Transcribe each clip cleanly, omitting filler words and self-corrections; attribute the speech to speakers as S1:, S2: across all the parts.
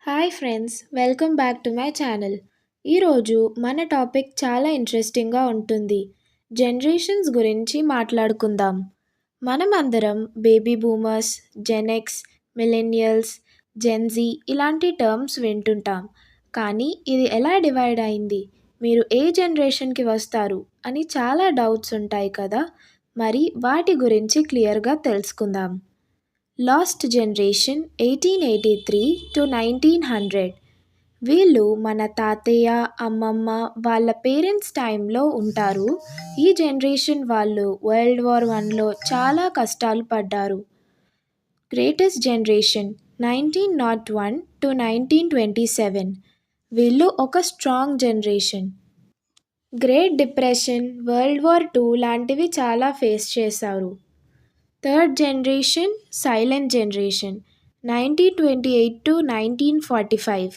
S1: Hi friends, welcome back to my channel. ఈరోజు మన topic చాలా ఇంట్రెస్టింగ్గా ఉంటుంది. జనరేషన్స్ గురించి మాట్లాడుకుందాం. మనం అందరం బేబీ బూమర్స్, జెన్ఎక్స్, మిలెనియల్స్, జెన్జీ ఇలాంటి టర్మ్స్ వింటుంటాం. కానీ ఇది ఎలా డివైడ్ అయింది, మీరు ఏ జనరేషన్కి వస్తారు అని చాలా డౌట్స్ ఉంటాయి కదా. మరి వాటి గురించి క్లియర్గా తెలుసుకుందాం. Last generation 1883 to 1900. వీళ్ళు మన తాతయ్య, అమ్మమ్మ వాళ్ళ పేరెంట్స్ టైంలో ఉంటారు. ఈ జనరేషన్ వాళ్ళు వరల్డ్ వార్ 1లో చాలా కష్టాలు పడ్డారు. Greatest generation 1901 to 1927. వీళ్ళు ఒక strong generation. Great depression, world war 2 లాంటివి చాలా ఫేస్ చేశారు. Third generation silent generation 1928 to 1945.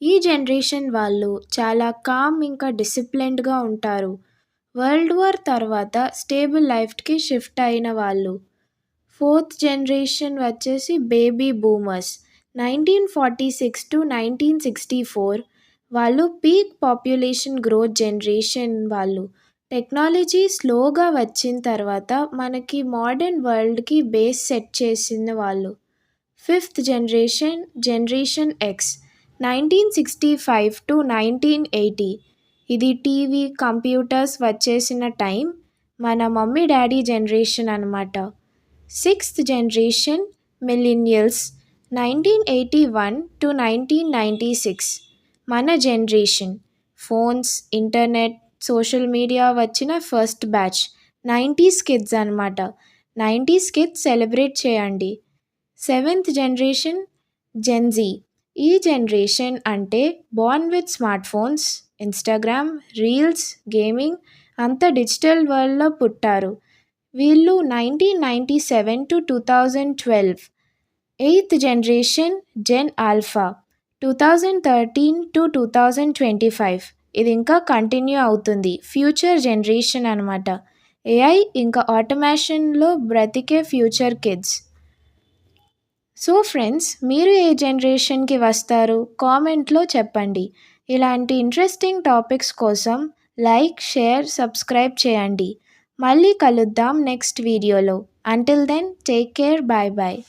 S1: ఈ జనరేషన్ వాళ్ళు చాలా కామ్ ఇంకా డిసిప్లిన్డ్గా ఉంటారు. వరల్డ్ వార్ తర్వాత స్టేబుల్ లైఫ్కి షిఫ్ట్ అయిన వాళ్ళు. ఫోర్త్ జనరేషన్ వచ్చేసి బేబీ బూమర్స్ 1946 టు 1964. వాళ్ళు పీక్ పాపులేషన్ గ్రోత్ జనరేషన్ వాళ్ళు. టెక్నాలజీ స్లోగా వచ్చిన తర్వాత మనకి మోడర్న్ వరల్డ్కి బేస్ సెట్ చేసిన వాళ్ళు. Fifth generation generation X 1965 to 1980. ఇది టీవీ, కంప్యూటర్స్ వచ్చేసిన టైం, మన మమ్మీ డాడీ జనరేషన్ అన్నమాట. Sixth generation millennials 1981 to 1996. మన జనరేషన్. ఫోన్స్, ఇంటర్నెట్, సోషల్ మీడియా వచ్చిన ఫస్ట్ బ్యాచ్ 90s కిడ్స్ అనమాట. 90s కిడ్స్ సెలబ్రేట్ చేయండి. Seventh generation gen z. ఈ జనరేషన్ అంటే born with smart phones, Instagram, reels, gaming అంతా డిజిటల్ వరల్డ్లో పుట్టారు. వీళ్ళు 1997 to 2012. Eighth generation gen alpha 2013 to 2025. ఇది ఇంకా కంటిన్యూ అవుతుంది. ఫ్యూచర్ జనరేషన్ అనమాట. ఏఐ ఇంకా ఆటోమేషన్లో బ్రతికే ఫ్యూచర్ కిడ్స్. సో ఫ్రెండ్స్, మీరు ఏ జనరేషన్కి వస్తారు కామెంట్లో చెప్పండి. ఇలాంటి ఇంట్రెస్టింగ్ టాపిక్స్ కోసం లైక్, షేర్, సబ్స్క్రైబ్ చేయండి. మళ్ళీ కలుద్దాం నెక్స్ట్ వీడియోలో. Until then, take care, bye bye.